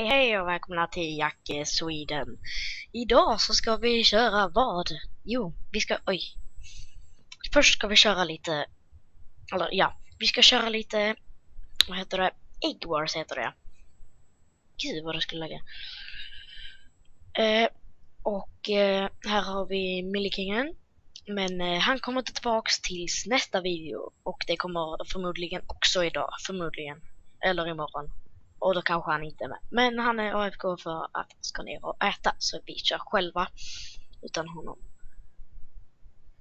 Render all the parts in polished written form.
Hej och välkomna till Jack Sweden. Idag så ska vi köra vad? Jo, först ska vi köra lite... vi ska köra lite... Vad heter det? Egg Wars heter det. Gud vad det skulle lägga. Här har vi Millykingen. Men han kommer inte tillbaks tills nästa video. Och det kommer förmodligen också idag. Förmodligen. Eller imorgon. Och då kanske han inte är med. Men han är AFK för att han ska ner och äta. Så vi kör själva utan honom.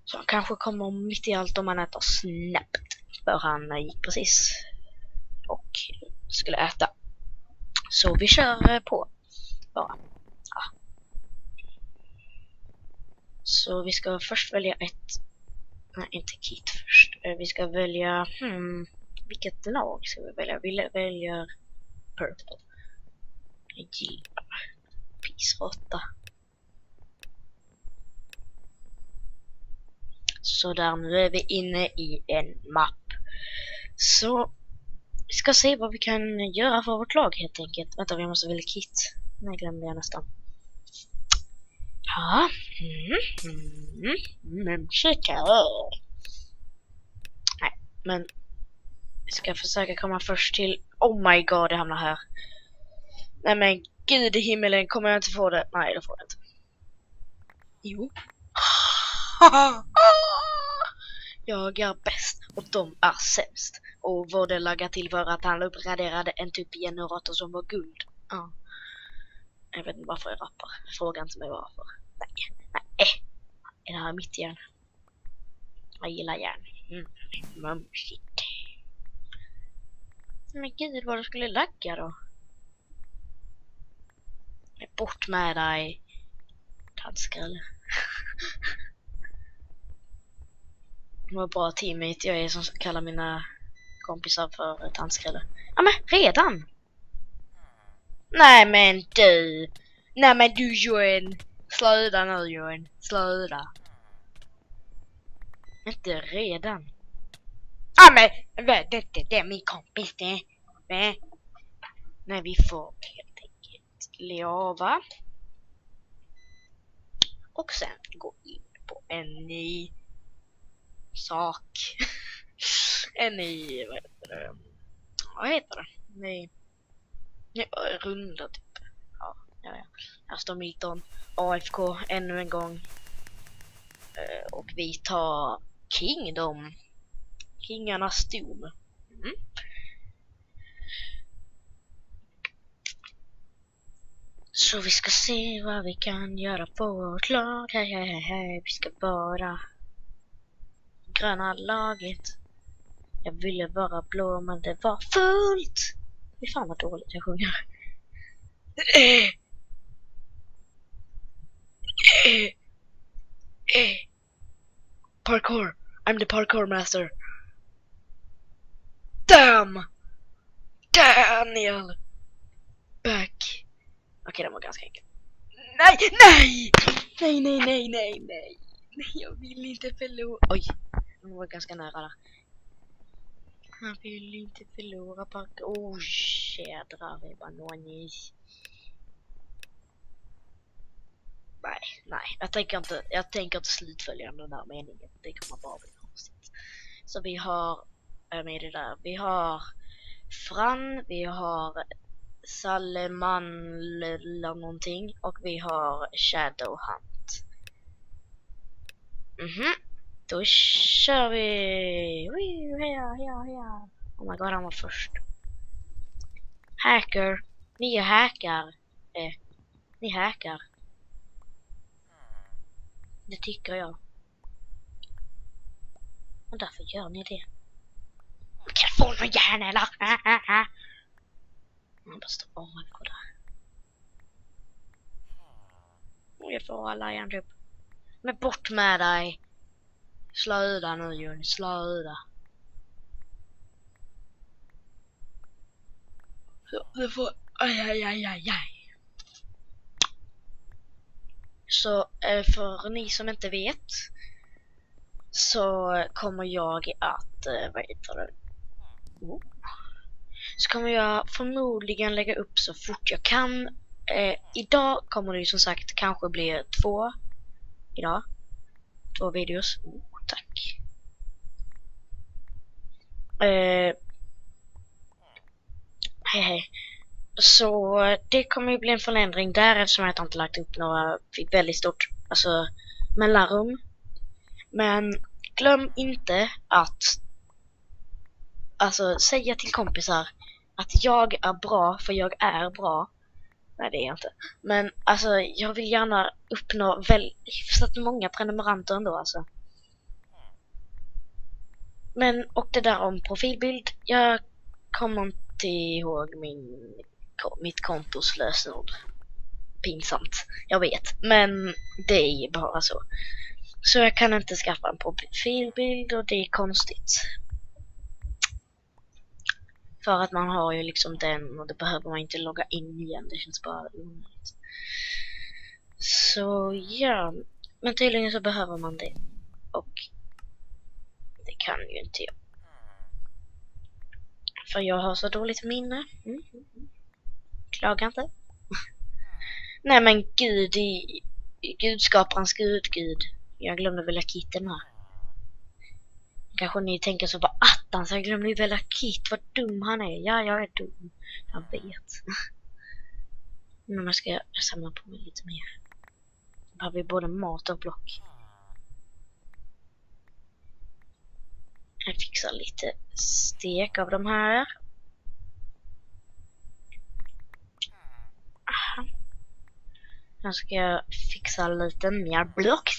Så han kanske kommer mitt i allt om han äter snabbt. För han gick precis och skulle äta. Så vi kör på. Bara. Ja. Så vi ska först välja ett... Nej, inte kit först. Vi ska välja... vilket lag ska vi välja? Vi väljer... Purple. Jag gillar pisrotta. Så där, nu är vi inne i en mapp. Så vi ska se vad vi kan göra för vårt lag helt enkelt. Vänta, vi måste välja kit. Nej, glömde jag nästan. Ja. Nej, men vi ska försöka komma först till... Oh my god, det hamnar här. Nej men gud i himmelen, kommer jag inte få det? Nej, det får jag inte. Jo. Jag är bäst och de är sämst. Och vad det laggar till för att han uppgraderade en typ generator som var guld. Ja. Jag vet inte varför jag rappar. Fråga inte mig varför. Nej. Är det här mitt järn? Jag gillar järn. Mumsigt. Men gud, vad du skulle lagga då? Bort med dig, tandskrälle. Vad bra teammate jag är som kallar mina kompisar för tandskrälle. Ja men redan! Nej men du Johan. Slöda nu Johan. Slöda. Inte redan. Ja men det är min kompis det. Nej vi får helt enkelt leva. Och sen gå in på en ny sak. En ny, vad heter det? Nej, runda typ. Ja. Här står Milton, AFK ännu en gång. Och vi tar Kingdom. Kingarnas dom. Så vi ska se vad vi kan göra på vårt lag. Hej. Vi ska bara gröna laget. Jag ville vara blå men det var fullt. Fy fan vad dåligt jag sjunger. Parkour. I'm the parkour master. Damn. Daniel. Back. Okej, det var ganska enkelt. Nej, jag vill inte förlora. Oj, det var ganska nära där. Jag vill inte förlora parkour. Oh, jädrar, bananis. Nej, jag tänker inte slutfölja den där meningen. Det kommer bara bli konstigt. Så vi har, med det där, vi har Fran, vi har Salman eller någonting och vi har Shadow Hunt. Då kör vi. Heja. Oh my god, han var först. Hacker. Ni är hackar. Ni hackar. Det tycker jag. Och därför gör ni det. Kan få någon järn eller? Man bara står AFK där. Jag får alla järn typ. Men bort med dig. Slöda nu Jon, slöda. Det får... Aj. Så för ni som inte vet så kommer jag att, vad heter det? så kommer jag förmodligen lägga upp så fort jag kan. Idag kommer det ju som sagt kanske bli 2 idag. 2 videos. Tack. Hej. Så det kommer ju bli en förändring där eftersom jag inte lagt upp några väldigt stort mellanrum. Men glöm inte att säga till kompisar att jag är bra, för jag är bra. Nej, det är jag inte. Men jag vill gärna uppnå hyfsat många prenumeranter ändå Men, och det där om profilbild, jag kommer inte ihåg mitt kontos lösenord. Pinsamt, jag vet. Men det är bara så. Så jag kan inte skaffa en profilbild och det är konstigt. För att man har ju liksom den och det behöver man inte logga in igen. Det känns bara onödigt. Så ja, men tydligen så behöver man det. Och det kan ju inte jag. För jag har så dåligt minne. Klagar inte. Nej men gud, gudskaparens gud. Jag glömde välja kitten här. Kanske ni tänker så, vad attans, jag glömde välja Kit, vad dum han är. Ja, jag är dum. Jag vet. Men jag ska samla på mig lite mer. Då har vi både mat och block. Jag fixar lite stek av de här. Nu ska jag fixa lite mer block.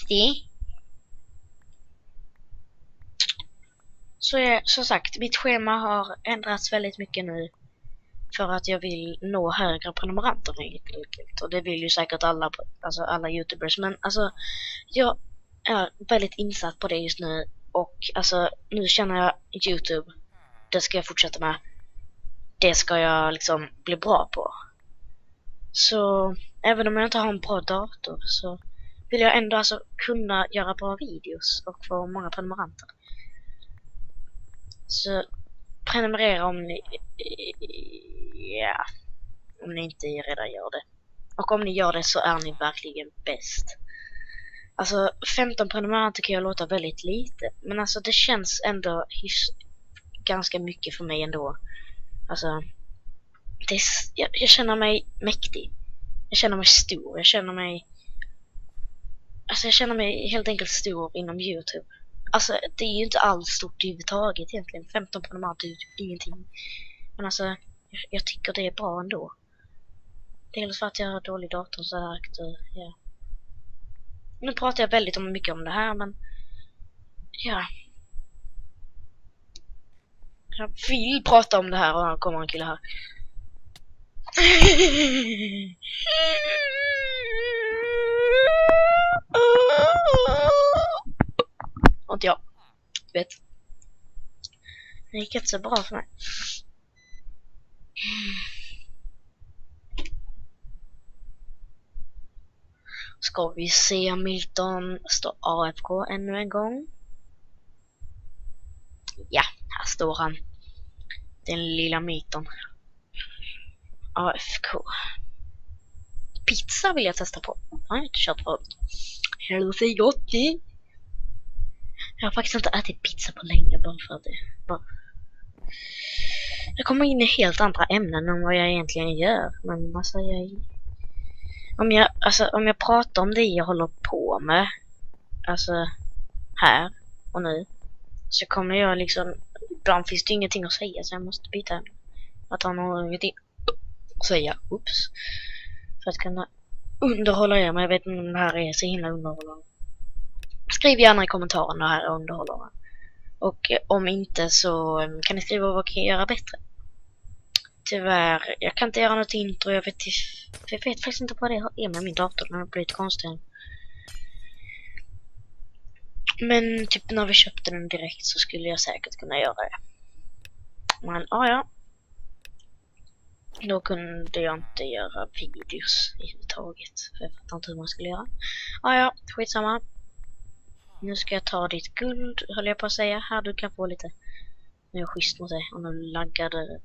Så som sagt, mitt schema har ändrats väldigt mycket nu. För att jag vill nå högre prenumeranter helt enkelt. Och det vill ju säkert alla youtubers. Men jag är väldigt insatt på det just nu. Och nu känner jag YouTube. Det ska jag fortsätta med. Det ska jag liksom bli bra på. Så även om jag inte har en bra dator så vill jag ändå kunna göra bra videos och få många prenumeranter. Så prenumerera om ni inte redan gör det. Och om ni gör det så är ni verkligen bäst. 15 prenumeranter kan jag låta väldigt lite. Men det känns ändå ganska mycket för mig ändå. Jag känner mig mäktig. Jag känner mig stor. Jag känner mig helt enkelt stor inom YouTube. Det är ju inte alls stort överhuvudtaget egentligen. 15 prenumeranter är ingenting. Men jag tycker det är bra ändå. Dels för att jag har dålig dator så här. Ja. Nu pratar jag väldigt mycket om det här, men ja. Jag vill prata om det här och här kommer en kille här. Och inte jag vet. Det gick inte så bra för mig. Ska vi se om Milton står AFK ännu en gång? Ja, här står han. Den lilla Milton. AFK. Pizza vill jag testa på. Jag har inte kört förut. Hello, säg gott. Jag har faktiskt inte ätit pizza på länge bara för att jag kommer in i helt andra ämnen än vad jag egentligen gör. Men om jag pratar om det jag håller på med här och nu, så kommer jag ibland finns det ingenting att säga så jag måste byta ämne. Att ha någonting att säga. För att kunna underhålla er, men jag vet inte om det här är så himla underhållande. Skriv gärna i kommentarerna här är underhållande. Och om inte så kan ni skriva vad kan jag göra bättre. Tyvärr, jag kan inte göra något intro. Jag vet faktiskt inte vad det är med min dator. Den har blivit konstig. Men typ när vi köpte den direkt så skulle jag säkert kunna göra det. Men ja. Då kunde jag inte göra videos i huvudtaget. För jag fattar inte hur man skulle göra. Ja, skitsamma. Nu ska jag ta ditt guld, höll jag på att säga. Här, du kan få lite. Nu är jag schysst mot dig. Och nu laggade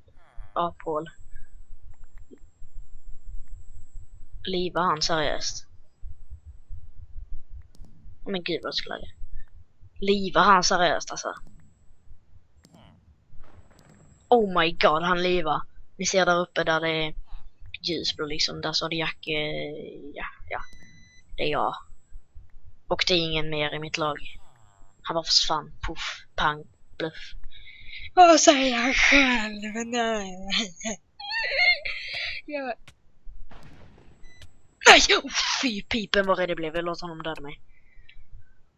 aphål. Liva han seriöst? Men gud vad skulle jag. Liva han seriöst alltså. Oh my god, han livar. Ni ser där uppe där det är ljusblå liksom. Där står det Jack. Ja. Det är jag. Och det är ingen mer i mitt lag. Han bara försvann. Puff, pang, bluff. Vad säger jag själv? Nej. Ja. Nej! Oh, fy pipen vad rädd det blev. Jag låter honom döda mig.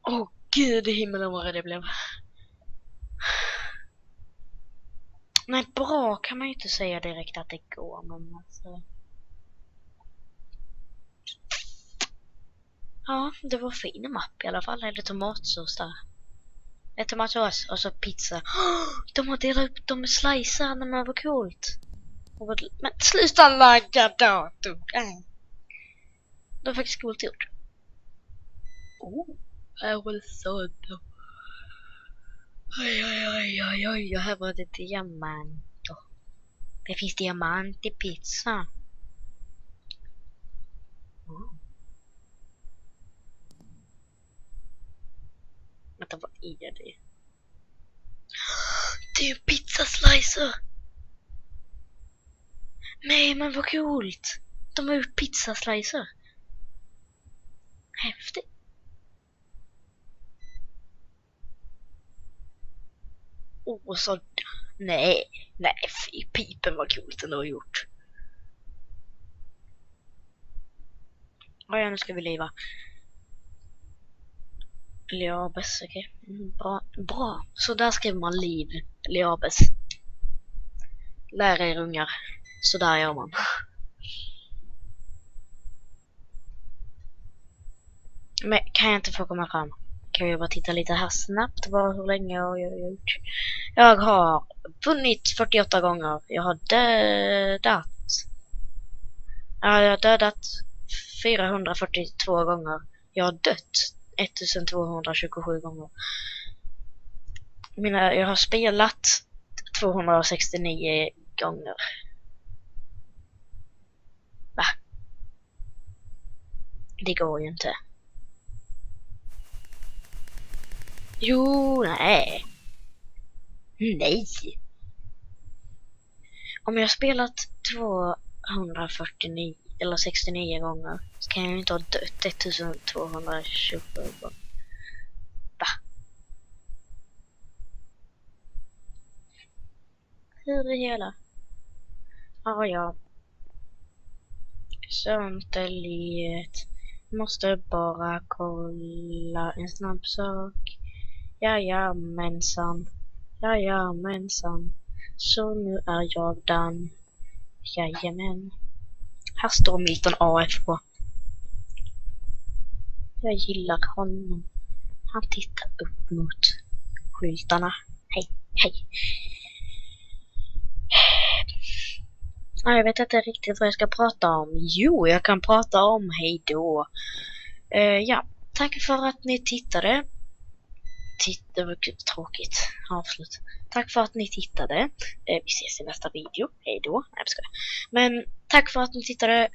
Åh gud i himmelen vad rädd det blev. Nej, bra kan man ju inte säga direkt att det går, men alltså... Ja, det var fin mapp i alla fall. Eller tomatsås där. Ett tomatsås och så pizza. De har delat upp dem med slicer, men det var coolt. Men sluta lagga datorn. Det var faktiskt coolt gjort. Här var det så då. Oj, här var det diamanter. Det finns diamant i pizza. Vänta, vad är det? Det är en pizzaslicer! Nej, men vad coolt! De har gjort pizzaslicer. Häftigt. Så... Nej, fy pipen vad coolt den har gjort. Ja, nu ska vi leva. Liabes, okej. Bra. Så där skriver man liv. Liabes. Lär er ungar. Så där gör man. Men kan jag inte få komma fram? Kan jag bara titta lite här snabbt hur länge jag har gjort. Jag har vunnit 48 gånger. Jag har dödat 442 gånger. Jag har dött 1227 gånger. Jag har spelat 269 gånger. Va? Det går ju inte. Jo, nej. Om jag har spelat 249 eller 69 gånger så kan jag ju inte ha dött 1227 gånger. Va? Hur det hela? Ja. Sönteliet. Måste bara kolla en snabb sak. Jajamensan. Så nu är jag done. Jajamän. Här står Milton AFK. Jag gillar honom. Han tittar upp mot skyltarna. Hej. Jag vet inte riktigt vad jag ska prata om. Jo, jag kan prata om hej då. Ja, tack för att ni tittade. Det var tråkigt avslut. Tack för att ni tittade. Vi ses i nästa video. Hej då. Nej, jag skojar. Men tack för att ni tittade.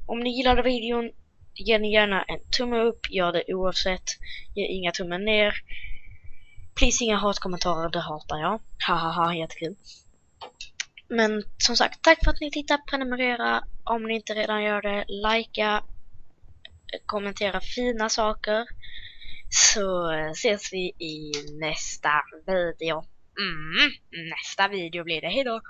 Om ni gillade videon, ge ni gärna en tumme upp. Gör det oavsett. Ge inga tummen ner. Please inga hatkommentarer, det hatar jag. Hahaha, jättekul. Men som sagt, tack för att ni tittar. Prenumerera om ni inte redan gör det. Likea. Kommentera fina saker. Så ses vi i nästa video. Nästa video blir det. Hej då!